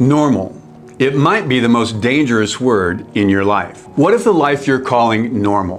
Normal. It might be the most dangerous word in your life. What if the life you're calling normal?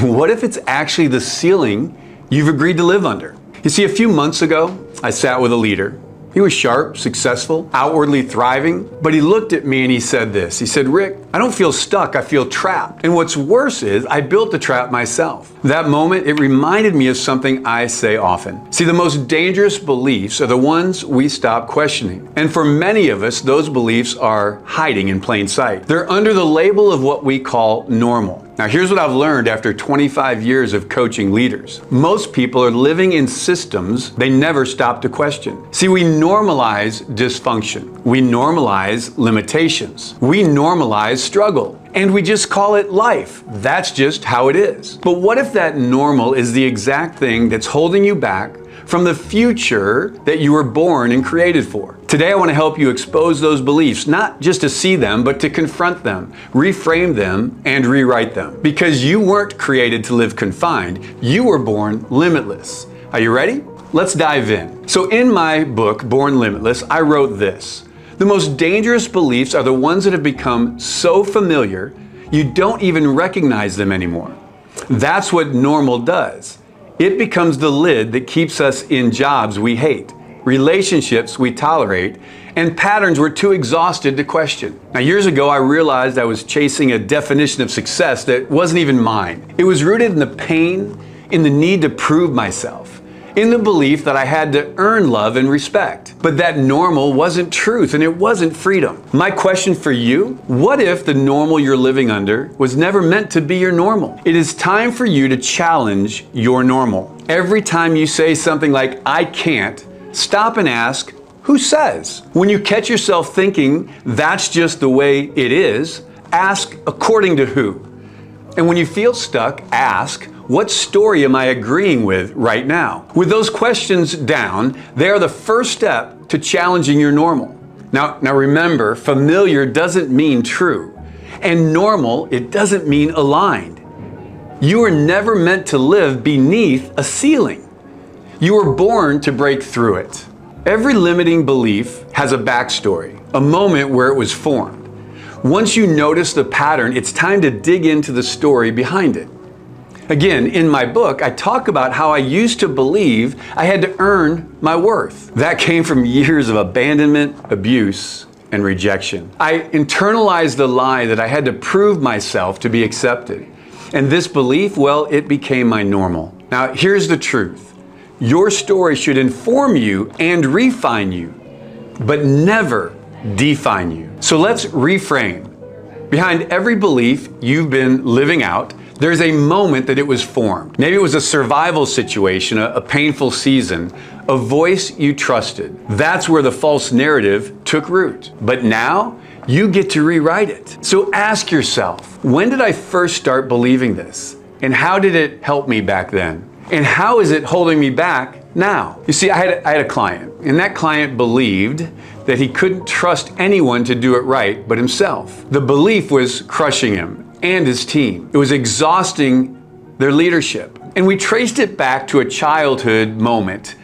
What if it's actually the ceiling you've agreed to live under? You see, a few months ago, I sat with a leader. He was sharp, successful, outwardly thriving, but he looked at me and he said this. He said, "Rick, I don't feel stuck, I feel trapped. And what's worse is I built the trap myself." That moment, it reminded me of something I say often. See, the most dangerous beliefs are the ones we stop questioning. And for many of us, those beliefs are hiding in plain sight. They're under the label of what we call normal. Now, here's what I've learned after 25 years of coaching leaders. Most people are living in systems they never stop to question. See, we normalize dysfunction. We normalize limitations. We normalize struggle. And we just call it life. That's just how it is. But what if that normal is the exact thing that's holding you back from the future that you were born and created for? Today, I want to help you expose those beliefs, not just to see them, but to confront them, reframe them, and rewrite them. Because you weren't created to live confined, you were born limitless. Are you ready? Let's dive in. So in my book, Born Limitless, I wrote this. The most dangerous beliefs are the ones that have become so familiar, you don't even recognize them anymore. That's what normal does. It becomes the lid that keeps us in jobs we hate, relationships we tolerate, and patterns we're too exhausted to question. Now, years ago, I realized I was chasing a definition of success that wasn't even mine. It was rooted in the pain, in the need to prove myself, in the belief that I had to earn love and respect. But that normal wasn't truth and it wasn't freedom. My question for you, what if the normal you're living under was never meant to be your normal? It is time for you to challenge your normal. Every time you say something like, "I can't," stop and ask, who says? When you catch yourself thinking that's just the way it is, ask according to who? And when you feel stuck, ask, what story am I agreeing with right now? With those questions down, they are the first step to challenging your normal. Now remember, familiar doesn't mean true. And normal, it doesn't mean aligned. You were never meant to live beneath a ceiling. You were born to break through it. Every limiting belief has a backstory, a moment where it was formed. Once you notice the pattern, it's time to dig into the story behind it. Again, in my book, I talk about how I used to believe I had to earn my worth. That came from years of abandonment, abuse, and rejection. I internalized the lie that I had to prove myself to be accepted. And this belief, well, it became my normal. Now, here's the truth. Your story should inform you and refine you, but never define you. So let's reframe. Behind every belief you've been living out, there's a moment that it was formed. Maybe it was a survival situation, a painful season, a voice you trusted. That's where the false narrative took root. But now, you get to rewrite it. So ask yourself, when did I first start believing this? And how did it help me back then? And how is it holding me back now? You see, I had a client, and that client believed that he couldn't trust anyone to do it right but himself. The belief was crushing him and his team. It was exhausting their leadership. And we traced it back to a childhood moment,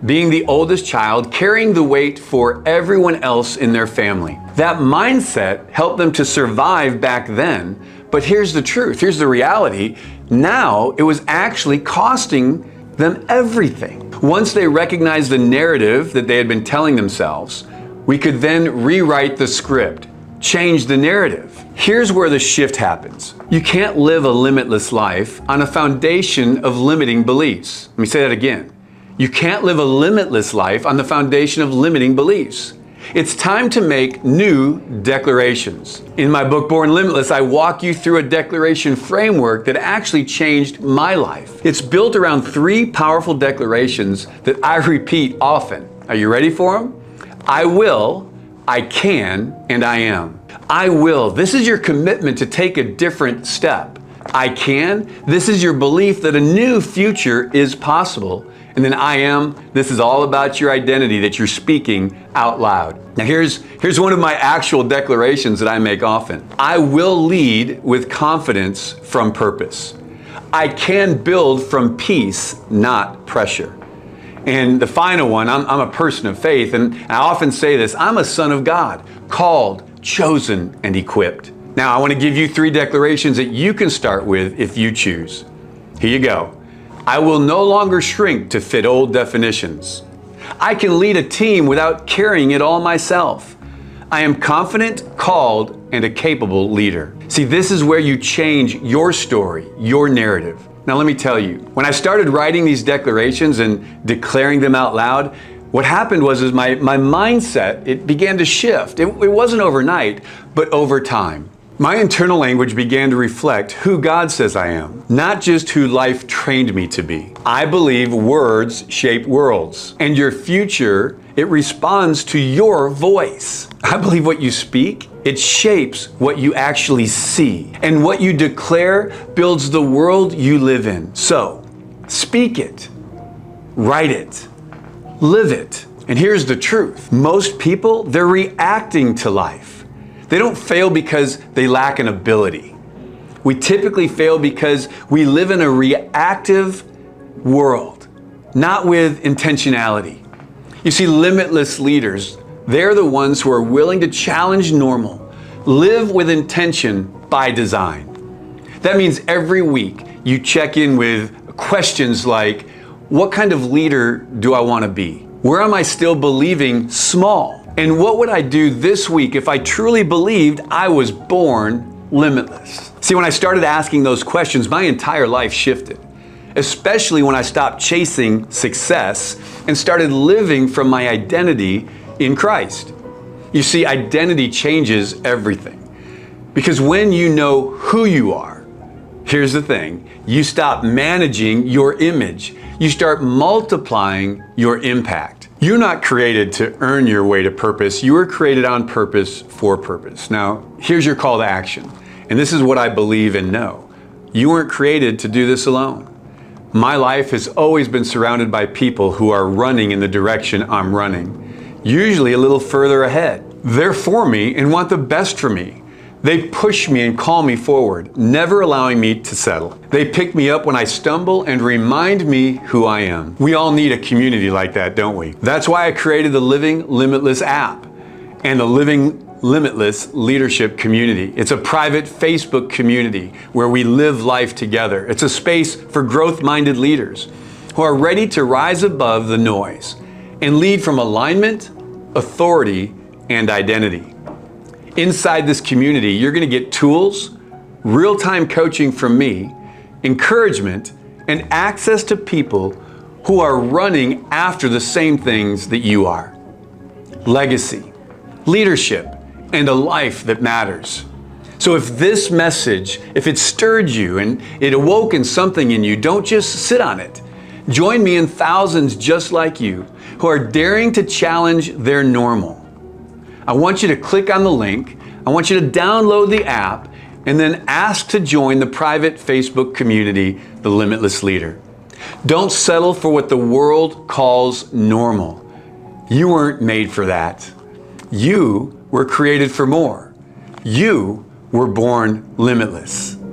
being the oldest child, carrying the weight for everyone else in their family. That mindset helped them to survive back then, but here's the truth, here's the reality. Now it was actually costing them everything. Once they recognized the narrative that they had been telling themselves, we could then rewrite the script, change the narrative. Here's where the shift happens. You can't live a limitless life on a foundation of limiting beliefs. Let me say that again. You can't live a limitless life on the foundation of limiting beliefs. It's time to make new declarations. In my book, Born Limitless, I walk you through a declaration framework that actually changed my life. It's built around 3 powerful declarations that I repeat often. Are you ready for them? I will, I can, and I am. I will. This is your commitment to take a different step. I can. This is your belief that a new future is possible. And then I am. This is all about your identity that you're speaking out loud. Now here's one of my actual declarations that I make often. I will lead with confidence from purpose. I can build from peace, not pressure. And the final one, I'm a person of faith, and I often say this, I'm a son of God, called, chosen, and equipped. Now, I want to give you 3 declarations that you can start with if you choose. Here you go. I will no longer shrink to fit old definitions. I can lead a team without carrying it all myself. I am confident, called, and a capable leader. See, this is where you change your story, your narrative. Now let me tell you, when I started writing these declarations and declaring them out loud, what happened was my mindset, it began to shift. It wasn't overnight, but over time. My internal language began to reflect who God says I am, not just who life trained me to be. I believe words shape worlds, and your future, it responds to your voice. I believe what you speak, it shapes what you actually see, and what you declare builds the world you live in. So, speak it, write it, live it. And here's the truth. Most people, they're reacting to life. They don't fail because they lack an ability. We typically fail because we live in a reactive world, not with intentionality. You see, limitless leaders, they're the ones who are willing to challenge normal, live with intention by design. That means every week you check in with questions like, what kind of leader do I want to be? Where am I still believing small? And what would I do this week if I truly believed I was born limitless? See, when I started asking those questions, my entire life shifted, especially when I stopped chasing success and started living from my identity in Christ. You see, identity changes everything. Because when you know who you are, here's the thing, you stop managing your image. You start multiplying your impact. You're not created to earn your way to purpose. You were created on purpose for purpose. Now, here's your call to action. And this is what I believe and know. You weren't created to do this alone. My life has always been surrounded by people who are running in the direction I'm running, usually a little further ahead. They're for me and want the best for me. They push me and call me forward, never allowing me to settle. They pick me up when I stumble and remind me who I am. We all need a community like that, don't we? That's why I created the Living Limitless app and the Living Limitless Leadership Community. It's a private Facebook community where we live life together. It's a space for growth-minded leaders who are ready to rise above the noise and lead from alignment, authority, and identity. Inside this community, you're going to get tools, real-time coaching from me, encouragement, and access to people who are running after the same things that you are. Legacy, leadership, and a life that matters. So if this message, if it stirred you and it awoken something in you, don't just sit on it. Join me and thousands just like you who are daring to challenge their normal. I want you to click on the link, I want you to download the app, and then ask to join the private Facebook community, The Limitless Leader. Don't settle for what the world calls normal. You weren't made for that. You were created for more. You were born limitless.